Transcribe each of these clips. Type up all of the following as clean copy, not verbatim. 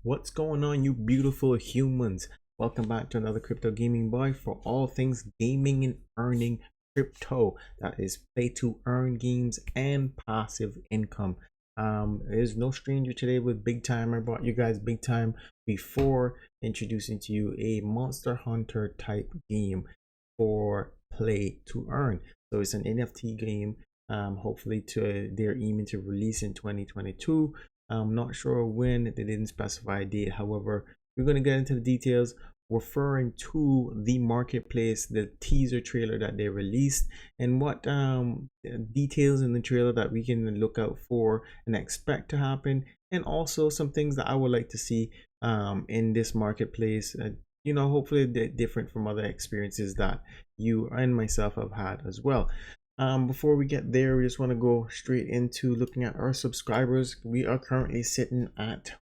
What's going on, you beautiful humans? Welcome back to another Crypto Gaming Boy for all things gaming and earning crypto. That is play to earn games and passive income. There's no stranger today with Big Time. I brought you guys Big Time before introducing to you a Monster Hunter type game for play to earn. So it's an NFT game. Hopefully they're aiming to release in 2022. I'm not sure when, they didn't specify a date. However, we're going to get into the details referring to the marketplace, the teaser trailer that they released, and what details in the trailer that we can look out for and expect to happen, and also some things that I would like to see in this marketplace. Hopefully they're different from other experiences that you and myself have had as well. Before we get there, we just want to go straight into looking at our subscribers. We are currently sitting at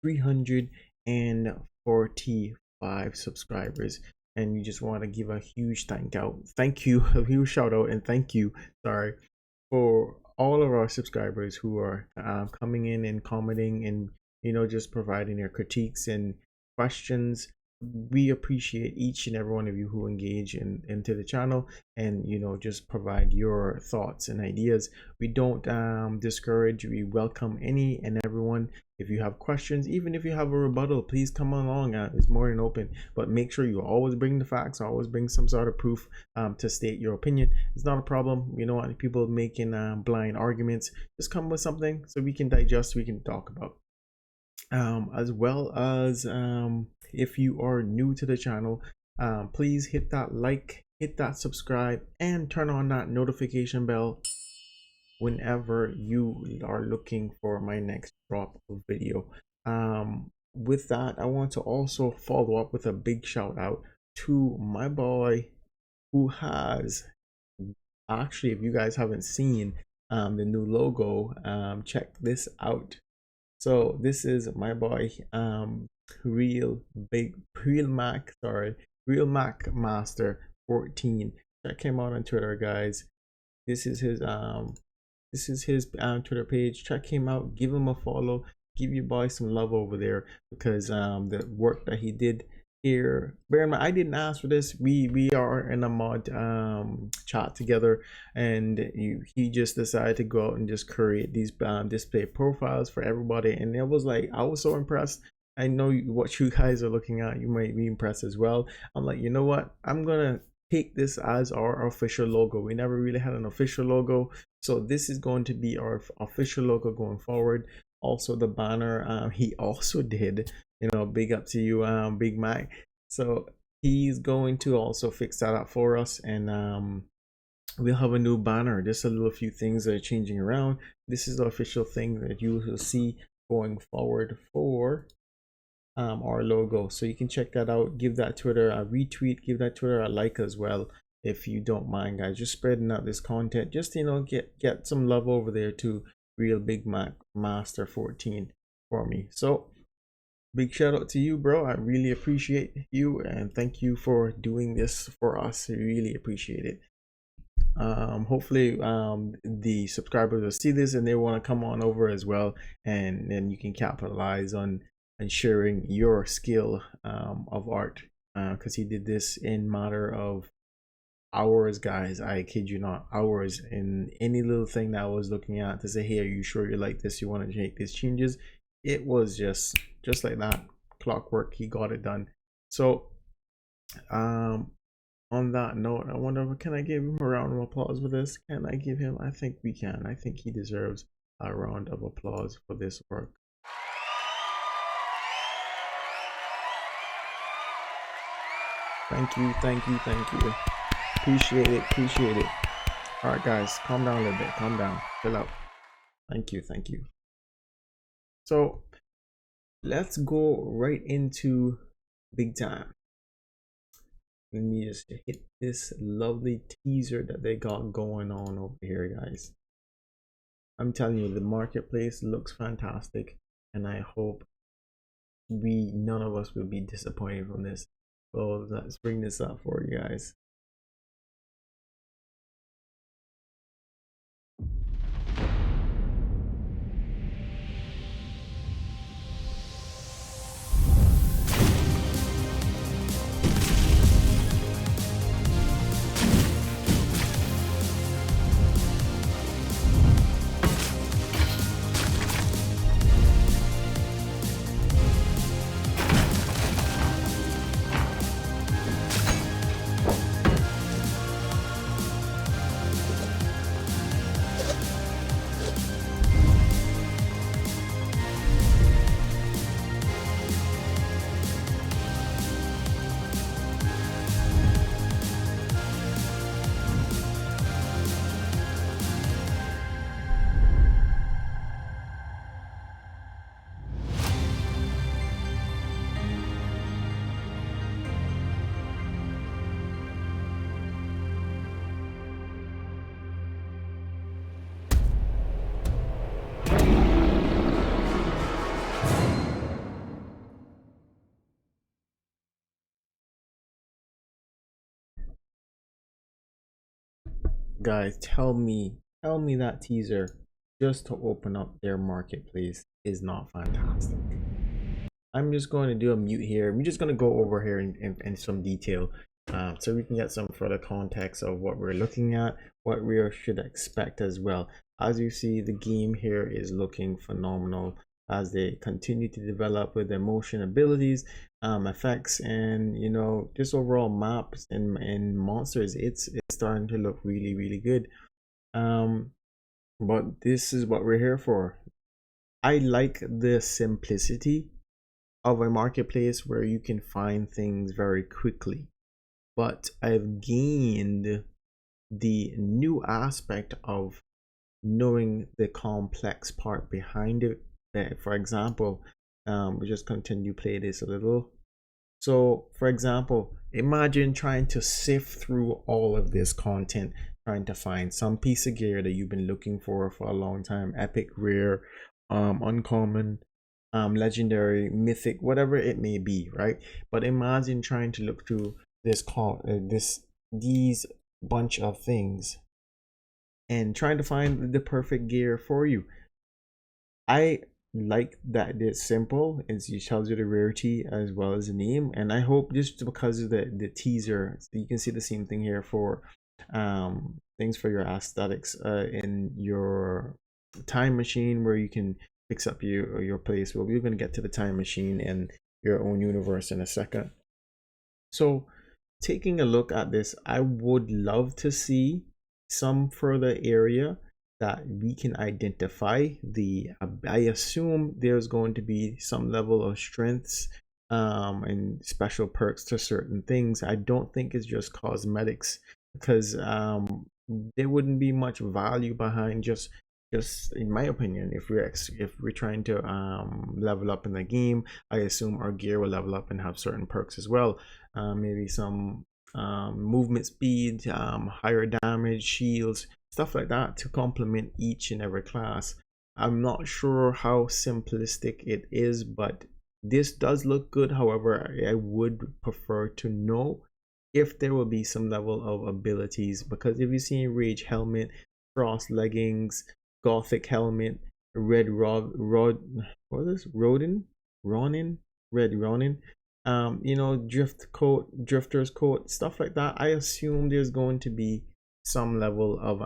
345 subscribers, and we just want to give a huge a huge shout out and thank you, for all of our subscribers who are coming in and commenting and just providing their critiques and questions. We appreciate each and every one of you who engage into the channel and just provide your thoughts and ideas. We don't discourage, we welcome any and everyone. If you have questions, even if you have a rebuttal, please come along. It's more than open, but make sure you always bring the facts, always bring some sort of proof to state your opinion. It's not a problem. People making blind arguments, just come with something so we can digest, we can talk about. As well as if you are new to the channel, please hit that like, hit that subscribe, and turn on that notification bell whenever you are looking for my next drop of video. With that, I want to also follow up with a big shout out to my boy who has actually, if you guys haven't seen the new logo, check this out. So this is my boy, Real Mac Master 14. Check him out on Twitter, guys. This is his Twitter page. Check him out, give him a follow, give your boy some love over there, because the work that he did here, bear in mind, I didn't ask for this. We are in a mod chat together, and he just decided to go out and just create these display profiles for everybody, and it was like, I was so impressed. I know what you guys are looking at, you might be impressed as well. I'm like, you know what, I'm gonna take this as our official logo. We never really had an official logo, so this is going to be our official logo going forward. Also the banner, he also did, big up to you, Big Mac. So he's going to also fix that up for us, and we'll have a new banner. Just a little few things that are changing around. This is the official thing that you will see going forward for our logo. So you can check that out. Give that Twitter a retweet, give that Twitter a like as well, if you don't mind, guys. Just spreading out this content, just get some love over there to Real Big Mac Master 14 for me. So big shout out to you, bro. I really appreciate you, and thank you for doing this for us. I really appreciate it. Hopefully the subscribers will see this and they want to come on over as well, and then you can capitalize on and sharing your skill of art, because he did this in matter of hours, guys. I kid you not, hours. In any little thing that I was looking at to say, hey, are you sure you like this, you want to make these changes, it was just like that, clockwork. He got it done. So on that note, I wonder, can I give him a round of applause for this? Can I give him? I think we can. I think he deserves a round of applause for this work. Thank you. Appreciate it. All right, guys, calm down a little bit. Calm down, chill out. Thank you. So let's go right into Big Time. Let me just hit this lovely teaser that they got going on over here, guys. I'm telling you, the marketplace looks fantastic, and I hope none of us will be disappointed from this. So let's bring this up for you guys. guys, tell me that teaser just to open up their marketplace is not fantastic. I'm just going to do a mute here. I'm just going to go over here in some detail, so we can get some further context of what we're looking at, what we should expect as well. As you see, the game here is looking phenomenal as they continue to develop with their motion abilities, effects, and just overall maps and monsters. It's starting to look really, really good. But this is what we're here for. I like the simplicity of a marketplace where you can find things very quickly, but I've gained the new aspect of knowing the complex part behind it. For example, we just continue play this a little. So for example, imagine trying to sift through all of this content, trying to find some piece of gear that you've been looking for a long time, epic, rare, uncommon, legendary, mythic, whatever it may be, right? But imagine trying to look through these bunch of things and trying to find the perfect gear for you. I like that it's simple. It tells you the rarity as well as the name, and I hope just because of the teaser, you can see the same thing here for things for your aesthetics in your time machine, where you can fix up your place. Well, we're going to get to the time machine and your own universe in a second. So taking a look at this, I would love to see some further area that we can identify. I assume there's going to be some level of strengths and special perks to certain things. I don't think it's just cosmetics, because there wouldn't be much value behind just in my opinion, if we're trying to level up in the game. I assume our gear will level up and have certain perks as well, maybe some movement speed, higher damage, shields, stuff like that to complement each and every class. I'm not sure how simplistic it is, but this does look good. However, I would prefer to know if there will be some level of abilities, because if you see Rage helmet, Frost leggings, Gothic helmet, red what is this? Ronin, red Ronin, drift coat, drifter's coat, stuff like that. I assume there's going to be some level of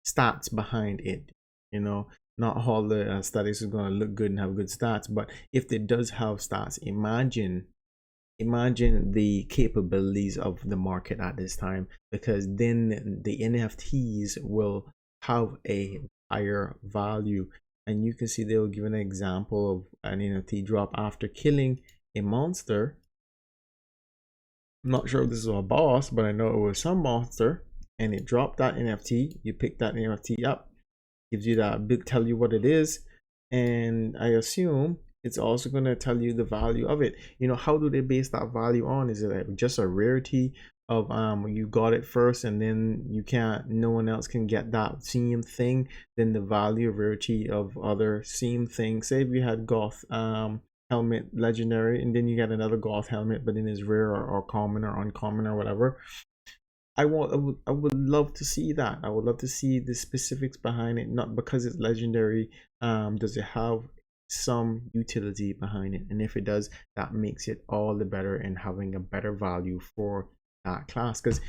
stats behind it. Not all the aesthetics is going to look good and have good stats, but if it does have stats, imagine the capabilities of the market at this time, because then the NFTs will have a higher value. And you can see they will give an example of an NFT drop after killing a monster. I'm not sure if this is a boss, but I know it was some monster, and it dropped that NFT. You pick that NFT up, gives you that big, tell you what it is, and I assume it's also going to tell you the value of it. How do they base that value on? Is it just a rarity of you got it first and then no one else can get that same thing? Then the value of rarity of other same things. Say if you had Goth helmet legendary, and then you get another Goth helmet, but then it's rare or common or uncommon or whatever. I would love to see that. I would love to see the specifics behind it, not because it's legendary. Does it have some utility behind it? And if it does, that makes it all the better in having a better value for that class, because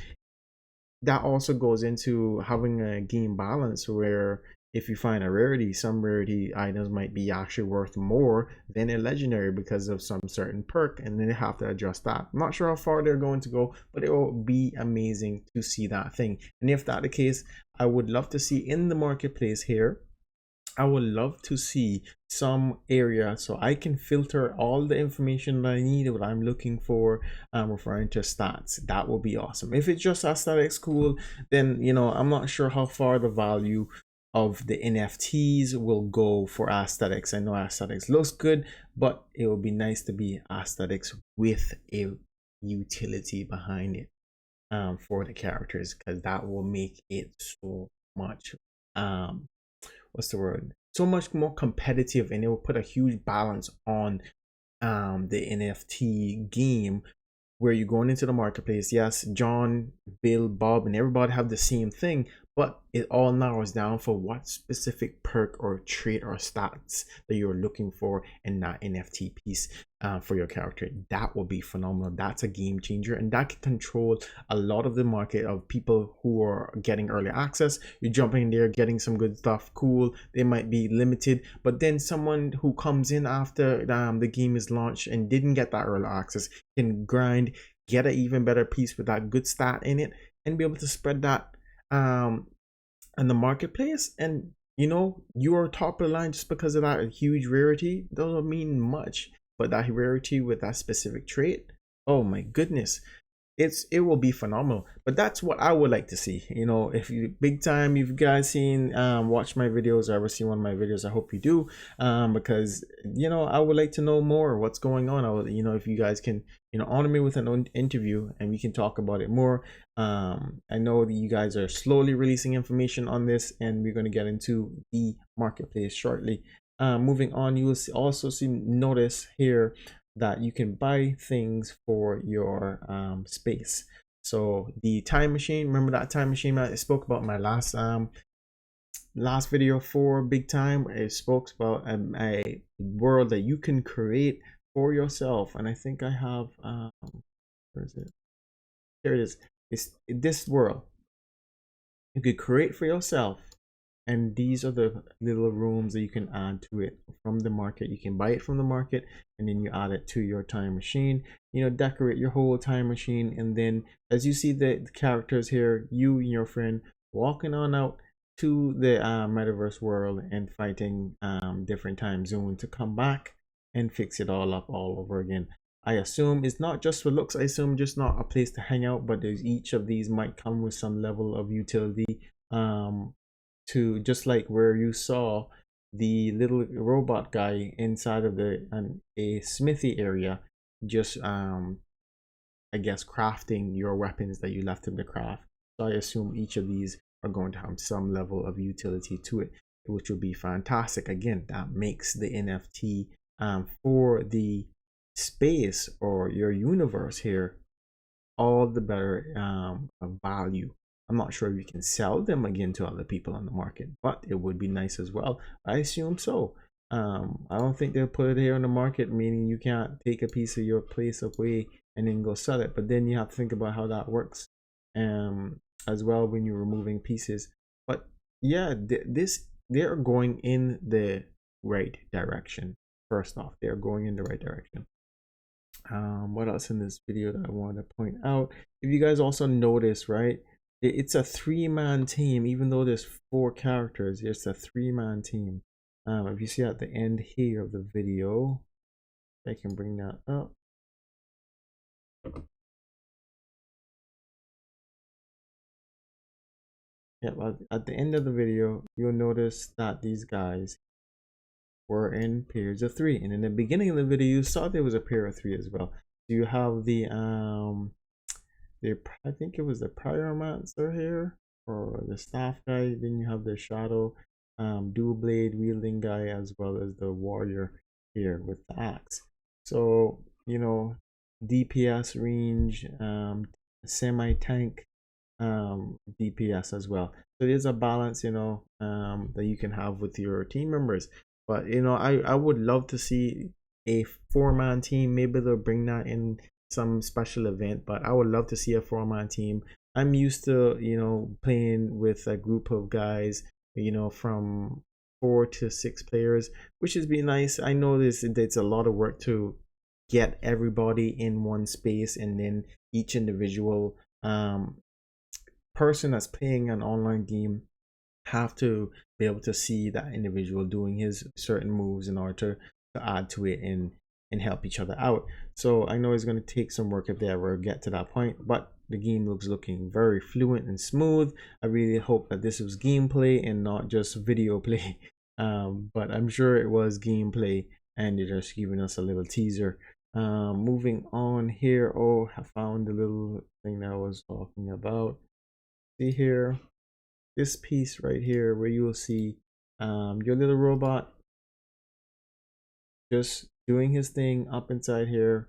that also goes into having a game balance, where if you find a rarity, some rarity items might be actually worth more than a legendary because of some certain perk, and then they have to adjust that. I'm not sure how far they're going to go, but it will be amazing to see that thing. And if that's the case, I would love to see in the marketplace here, I would love to see some area so I can filter all the information that I need, what I'm looking for, referring to stats. That will be awesome. If it's just aesthetics, cool, then I'm not sure how far the value of the NFTs will go for aesthetics. I know aesthetics looks good, but it would be nice to be aesthetics with a utility behind it for the characters, because that will make it so much what's the word, so much more competitive, and it will put a huge balance on the NFT game where you're going into the marketplace. Yes, John, Bill, Bob, and everybody have the same thing, but it all narrows down for what specific perk or trait or stats that you're looking for in that NFT piece for your character. That will be phenomenal. That's a game changer, and that can control a lot of the market of people who are getting early access. You're jumping in there, getting some good stuff, cool. They might be limited, but then someone who comes in after the game is launched and didn't get that early access can grind, get an even better piece with that good stat in it, and be able to spread that in the marketplace. And you know, you're top of the line just because of that huge rarity doesn't mean much, but that rarity with that specific trait, oh my goodness, it will be phenomenal. But that's what I would like to see. You know, if you big time, if you guys seen watch my videos or ever seen one of my videos, I hope you do, because you know, I would like to know more what's going on. I would, you know, if you guys can, you know, honor me with an interview and we can talk about it more. I know that you guys are slowly releasing information on this, and we're going to get into the marketplace shortly. Moving on, you will also notice here that you can buy things for your space. So the time machine, remember that time machine I spoke about in my last video for big time? It spoke about a world that you can create for yourself, and I think I have where is it? There it is. It's this world you could create for yourself, and these are the little rooms that you can add to it from the market. You can buy it from the market, and then you add it to your time machine. You know, decorate your whole time machine, and then as you see the characters here, you and your friend walking on out to the metaverse world and fighting different time zones to come back and fix it all up all over again. I assume it's not just for looks. I assume just not a place to hang out, but there's each of these might come with some level of utility, to just like where you saw the little robot guy inside of the a smithy area, just I guess crafting your weapons that you left him to craft. So I assume each of these are going to have some level of utility to it, which will be fantastic. Again, that makes the NFT for the space or your universe here all the better value. I'm not sure if you can sell them again to other people on the market, but it would be nice as well. I assume so. I don't think they'll put it here on the market, meaning you can't take a piece of your place away and then go sell it. But then you have to think about how that works as well when you're removing pieces. But yeah, they're going in the right direction. First off, they're going in the right direction. What else in this video that I want to point out? If you guys also notice, right, it's a 3-man team. Even though there's 4 characters, it's a 3-man team. If you see at the end here of the video, I can bring that up. Yeah, but at the end of the video, you'll notice that these guys were in pairs of 3, and in the beginning of the video you saw there was a pair of 3 as well. So you have the I think it was the pyromancer here, or the staff guy, then you have the shadow dual blade wielding guy, as well as the warrior here with the axe. So you know, DPS range, semi-tank DPS as well. So there's a balance, you know, that you can have with your team members. But you know, I would love to see a 4-man team. Maybe they'll bring that in some special event, but I would love to see a 4-man team. I'm used to, you know, playing with a group of guys, you know, from 4 to 6 players, which has been nice. I know it's a lot of work to get everybody in one space, and then each individual person that's playing an online game have to be able to see that individual doing his certain moves in order to add to it and help each other out. So I know it's going to take some work if they ever get to that point, but the game looking very fluent and smooth. I really hope that this was gameplay and not just video play, but I'm sure it was gameplay, and they're just giving us a little teaser. Moving on here, oh, I found the little thing that I was talking about. See here, this piece right here where you will see your little robot just doing his thing up inside here,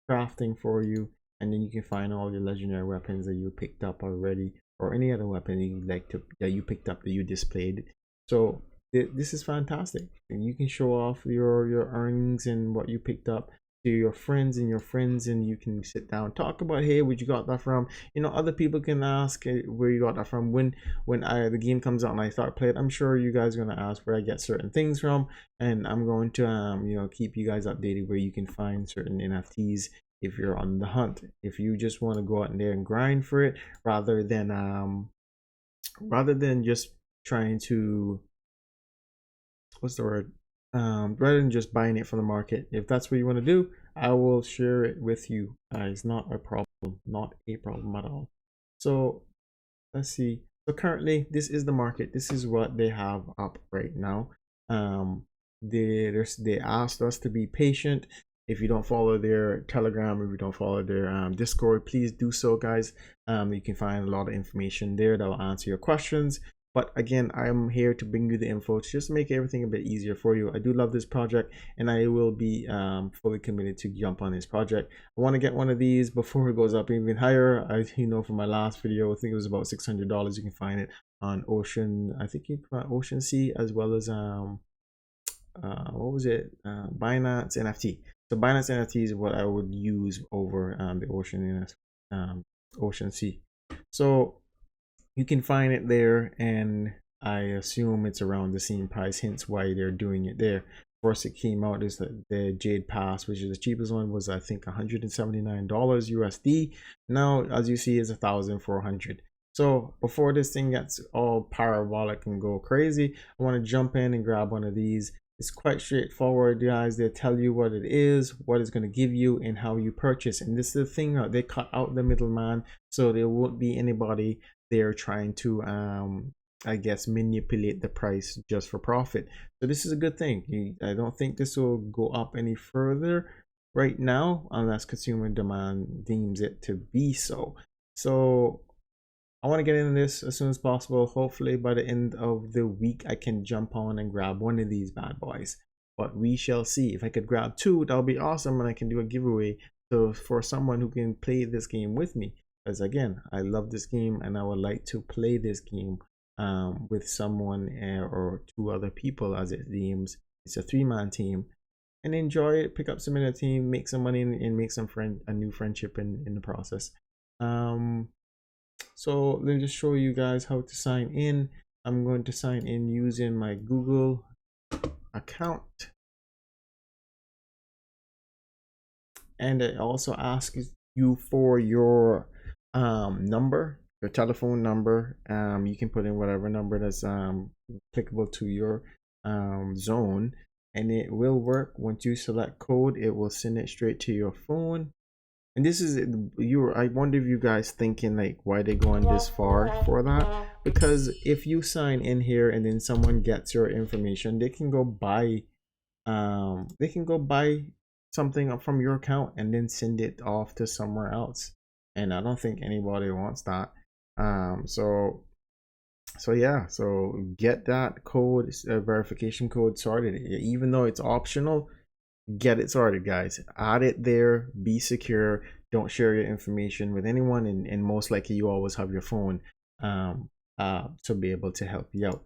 crafting for you, and then you can find all your legendary weapons that you picked up already, or any other weapon you like to that you picked up that you displayed. So this is fantastic, and you can show off your earnings and what you picked up to your friends, and you can sit down, talk about, hey, where you got that from. Other people can ask where you got that from. When the game comes out and I start playing, I'm sure you guys are going to ask where I get certain things from, and I'm going to keep you guys updated where you can find certain NFTs if you're on the hunt, if you just want to go out there and grind for it, rather than just trying to, what's the word, rather than just buying it from the market. If that's what you want to do, I will share it with you guys. Not a problem, not a problem at all. So let's see. So currently this is the market. This is what they have up right now. They asked us to be patient. If you don't follow their Telegram, if you don't follow their Discord, please do so, guys. You can find a lot of information there that will answer your questions. But again, I'm here to bring you the info to just make everything a bit easier for you. I do love this project, and I will be fully committed to jump on this project. I want to get one of these before it goes up even higher. From my last video, I think it was about $600. You can find it on Ocean, I think you can find OceanSea, as well as what was it, Binance NFT. So Binance NFT is what I would use over the OceanSea. So you can find it there, and I assume it's around the same price, hence why they're doing it there. First it came out is the Jade Pass, which is the cheapest one, was I think $179 USD. Now as you see is $1,400. So before this thing gets all parabolic and go crazy, I want to jump in and grab one of these. It's quite straightforward, guys. They tell you what it is, what it's going to give you, and how you purchase. And this is the thing, they cut out the middleman, so there won't be anybody there trying to I guess manipulate the price just for profit. So this is a good thing. I don't think this will go up any further right now unless consumer demand deems it to be so. So I want to get into this as soon as possible. Hopefully by the end of the week I can jump on and grab one of these bad boys, but we shall see. If I could grab two, that'll be awesome, and I can do a giveaway so for someone who can play this game with me, because again, I love this game and I would like to play this game with someone or two other people, as it deems. It's a 3-man team, and enjoy it, pick up some in a team, make some money, and make a new friendship in the process. So let me just show you guys how to sign in. I'm going to sign in using my Google account, and it also asks you for your number, your telephone number. You can put in whatever number that's applicable to your zone, and it will work. Once you select code, it will send it straight to your phone. And this is I wonder if you guys thinking like, why they going this far for that? Because if you sign in here and then someone gets your information, they can go buy something from your account and then send it off to somewhere else, and I don't think anybody wants that. So yeah, so get that code, verification code sorted. Even though it's optional, get it started, guys. Add it there, be secure, don't share your information with anyone, and most likely you always have your phone to be able to help you out.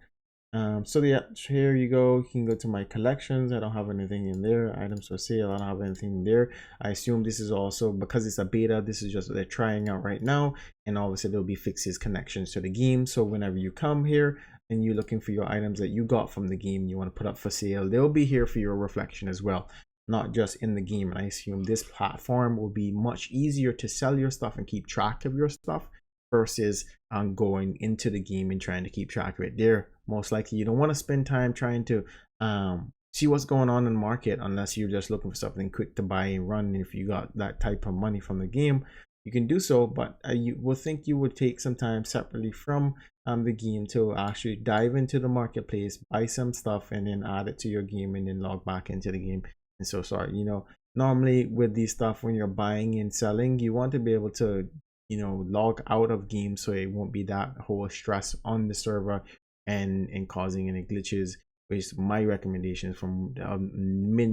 So yeah, here you go. You can go to my collections. I don't have anything in there. Items for sale, I don't have anything there. I assume this is also, because it's a beta, this is just what they're trying out right now, and obviously there'll be fixes, connections to the game. So whenever you come here and you're looking for your items that you got from the game, you want to put up for sale, they'll be here for your reflection as well, not just in the game. And I assume this platform will be much easier to sell your stuff and keep track of your stuff versus going into the game and trying to keep track of it there. Most likely you don't want to spend time trying to see what's going on in the market unless you're just looking for something quick to buy and run. And if you got that type of money from the game, you can do so, but you will think you would take some time separately from the game to actually dive into the marketplace, buy some stuff, and then add it to your game, and then log back into the game. And so sorry, normally with these stuff, when you're buying and selling, you want to be able to log out of games, so it won't be that whole stress on the server and causing any glitches, which is my recommendations from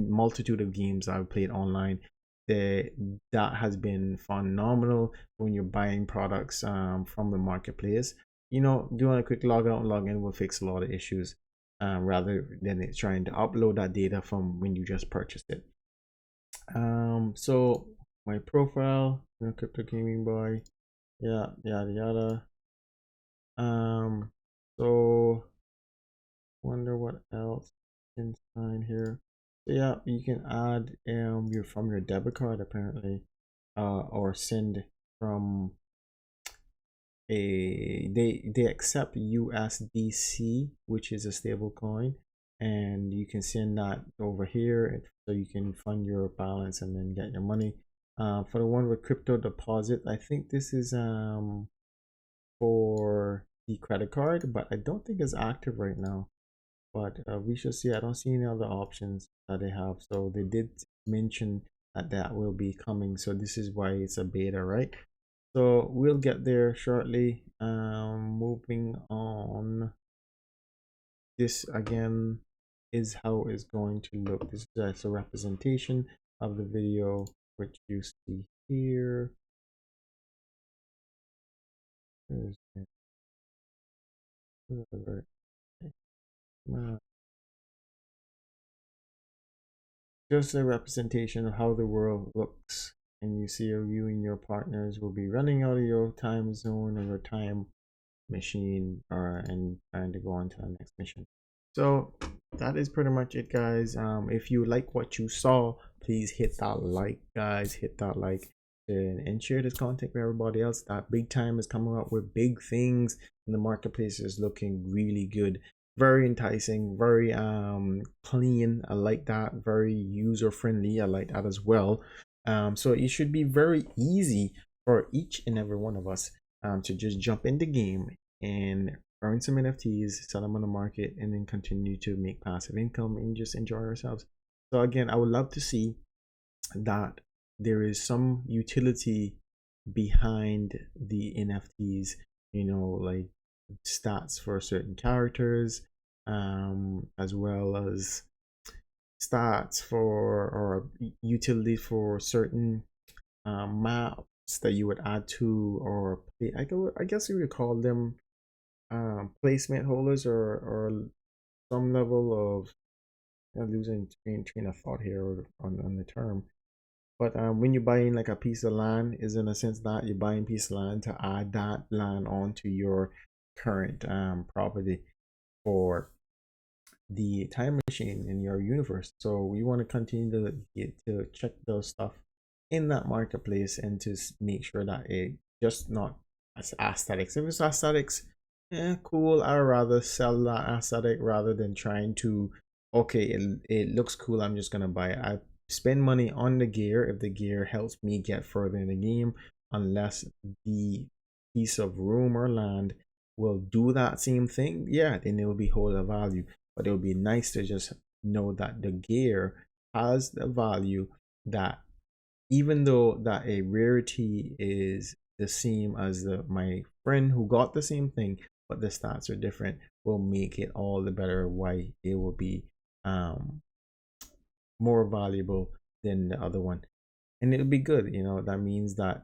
multitude of games I've played online. that has been phenomenal when you're buying products from the marketplace. You know, doing a quick log out and log in will fix a lot of issues, rather than it trying to upload that data from when you just purchased it. So my profile, you know, Crypto Gaming Boy, yeah, yada yada. So wonder what else can sign here. So yeah, you can add your from your debit card apparently, or send from they accept USDC, which is a stable coin, and you can send that over here so you can fund your balance and then get your money. For the one with crypto deposit, I think this is for the credit card, but I don't think it's active right now. But we shall see. I don't see any other options that they have. So they did mention that that will be coming. So this is why it's a beta, right? So we'll get there shortly. Moving on. This again is how it's going to look. This is a representation of the video, which you see here. Just a representation of how the world looks. And you see you and your partners will be running out of your time zone or your time machine, and trying to go on to the next mission. So that is pretty much it, guys. If you like what you saw, please hit that like, guys. Hit that like and share this content with everybody else. That Big Time is coming up with big things, and the marketplace is looking really good, very enticing, very clean. I like that. Very user friendly. I like that as well. So it should be very easy for each and every one of us to just jump in the game and earn some NFTs, sell them on the market, and then continue to make passive income and just enjoy ourselves. So again, I would love to see that there is some utility behind the NFTs, you know, like stats for certain characters, as well as stats for or utility for certain maps that you would add to, or I guess you would call them placement holders, or some level of losing train of thought here on the term. But when you're buying like a piece of land, is in a sense that you're buying a piece of land to add that land onto your current property for the time machine in your universe. So we want to continue to check those stuff in that marketplace, and to make sure that it just not as aesthetics. If it's aesthetics, cool. I'd rather sell that aesthetic rather than trying to, okay, it looks cool, I'm just gonna buy it. I spend money on the gear if the gear helps me get further in the game, unless the piece of room or land will do that same thing, yeah, then it will be hold a value. But it would be nice to just know that the gear has the value, that even though that a rarity is the same as my friend who got the same thing, but the stats are different, will make it all the better why it will be more valuable than the other one. And it'll be good, you know. That means that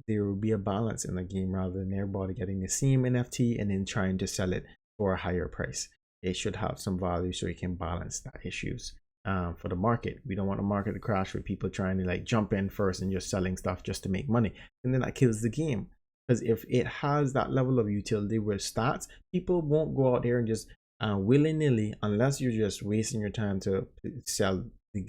there will be a balance in the game, rather than everybody getting the same NFT and then trying to sell it for a higher price. It should have some value so you can balance that issues. For the market, we don't want the market to crash with people trying to like jump in first and just selling stuff just to make money, and then that kills the game. Because if it has that level of utility with stats, people won't go out there and just willy-nilly, unless you're just wasting your time to sell the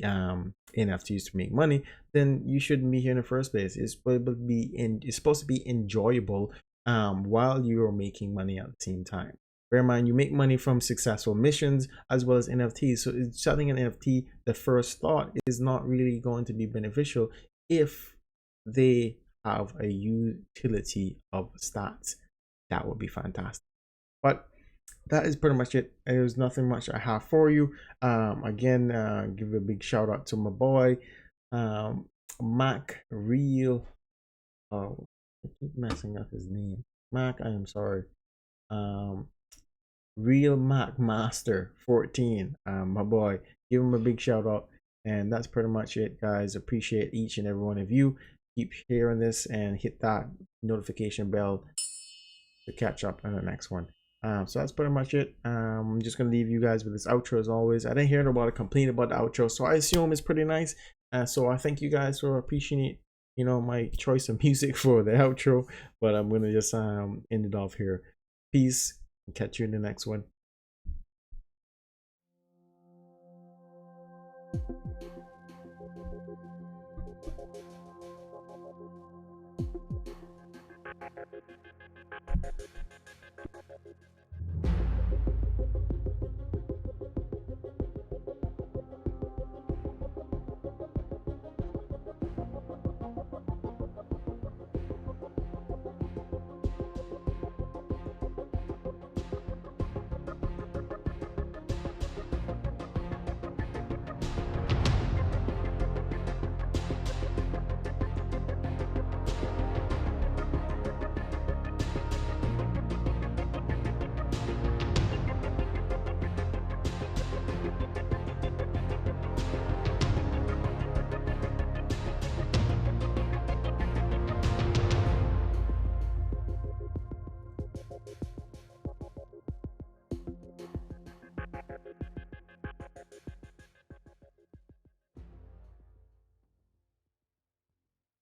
NFTs to make money. Then you shouldn't be here in the first place. It's supposed to be enjoyable while you're making money at the same time. Bear in mind, you make money from successful missions as well as NFTs. So selling an NFT, the first thought is not really going to be beneficial if they have a utility of stats. That would be fantastic. But that is pretty much it. There's nothing much I have for you. Again, give a big shout out to my boy, Mac Real. Oh, I keep messing up his name. Mac, I am sorry. Real Mac Master 14, my boy. Give him a big shout out. And that's pretty much it, guys. Appreciate each and every one of you. Keep sharing this and hit that notification bell to catch up on the next one. So that's pretty much it. I'm just gonna leave you guys with this outro as always. I didn't hear nobody complain about the outro, so I assume it's pretty nice. So I thank you guys for appreciating, my choice of music for the outro. But I'm gonna just end it off here. Peace, and catch you in the next one.